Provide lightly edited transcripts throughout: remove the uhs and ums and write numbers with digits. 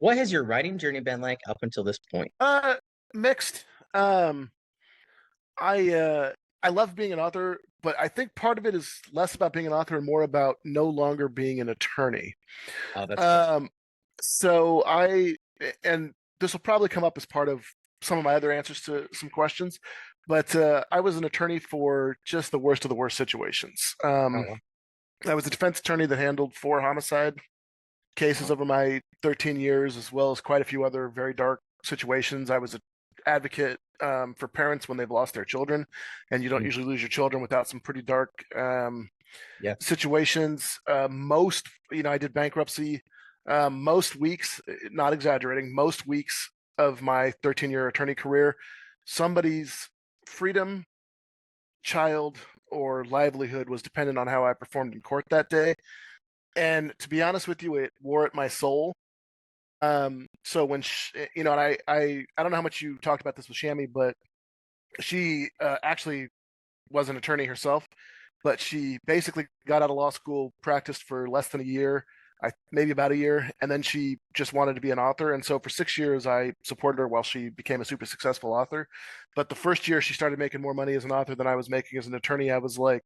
What has your writing journey been like up until this point? Mixed. Um, I love being an author, but I think part of it is less about being an author and more about no longer being an attorney. Oh, that's fair. Um, so and this will probably come up as part of some of my other answers to some questions, but I was an attorney for just the worst of the worst situations. Oh, wow. I was a defense attorney that handled 4 homicide cases over my 13 years, as well as quite a few other very dark situations. I was an advocate for parents when they've lost their children, and you don't Mm, usually lose your children without some pretty dark yeah. situations. I did bankruptcy. Most weeks, not exaggerating, most weeks of my 13-year attorney career, somebody's freedom, child, or livelihood was dependent on how I performed in court that day. And to be honest with you, it wore at my soul. So when and I don't know how much you talked about this with Shammy, but she actually was an attorney herself, but she basically got out of law school, practiced for less than a year, maybe about a year, and then she just wanted to be an author. And so for 6 years, I supported her while she became a super successful author. But the first year she started making more money as an author than I was making as an attorney, I was like,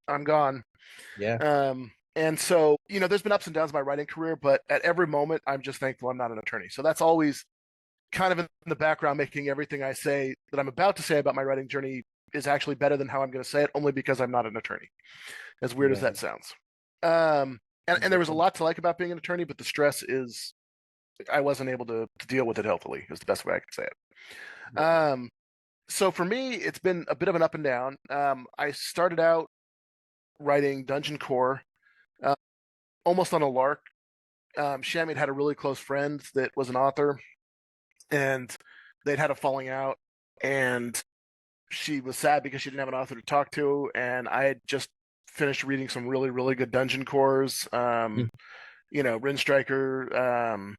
I'm gone. Yeah. And so, there's been ups and downs in my writing career, but at every moment, I'm just thankful I'm not an attorney. So that's always kind of in the background, making everything I say that I'm about to say about my writing journey is actually better than how I'm going to say it, only because I'm not an attorney. As weird as Yeah. that sounds. Um, and there was a Exactly. lot to like about being an attorney, but the stress is I wasn't able to deal with it healthily. Is the best way I could say it. So for me, it's been a bit of an up and down. I started out writing Dungeon Core uh, almost on a lark. Shammy had a really close friend that was an author, and they'd had a falling out, and she was sad because she didn't have an author to talk to, and I had just finished reading some really, really good dungeon cores. Mm, Rin Striker,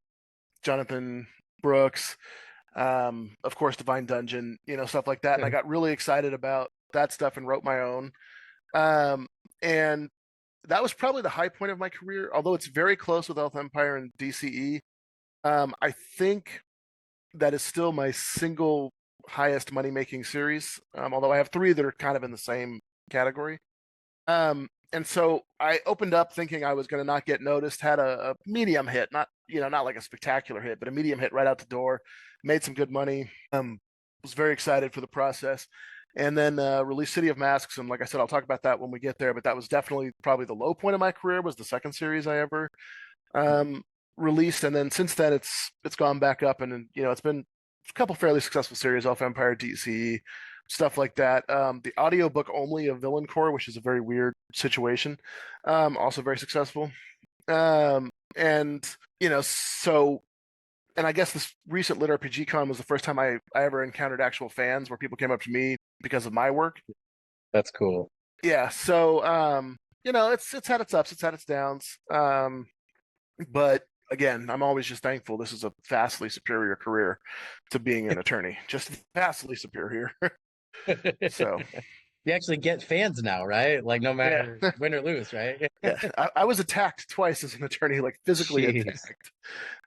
Jonathan Brooks, of course, Divine Dungeon, stuff like that. And I okay. got really excited about that stuff and wrote my own. Um, and that was probably the high point of my career, although it's very close with Elf Empire and DCE. I think that is still my single highest money making series, although I have three that are kind of in the same category. And so I opened up thinking I was going to not get noticed, had a medium hit, not like a spectacular hit, but a medium hit right out the door, made some good money. Was very excited for the process. And then released City of Masks, and like I said, I'll talk about that when we get there. But that was definitely probably the low point of my career. Was the second series I ever um, released, and then since then it's gone back up, and it's been a couple fairly successful series, Elf Empire, DCE, stuff like that. The audiobook only of Villain Core, which is a very weird situation, also very successful. And so and I guess this recent LitRPG Con was the first time I ever encountered actual fans where people came up to me because of my work. That's cool. Yeah, so it's had its ups, it's had its downs. But again, I'm always just thankful this is a vastly superior career to being an attorney. Just vastly superior. So You actually get fans now, right? Like no yeah, matter win or lose, right? yeah. I was attacked twice as an attorney, like physically Jeez. attacked.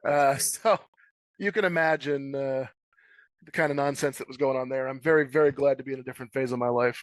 That's crazy. So you can imagine the kind of nonsense that was going on there. I'm very, very glad to be in a different phase of my life.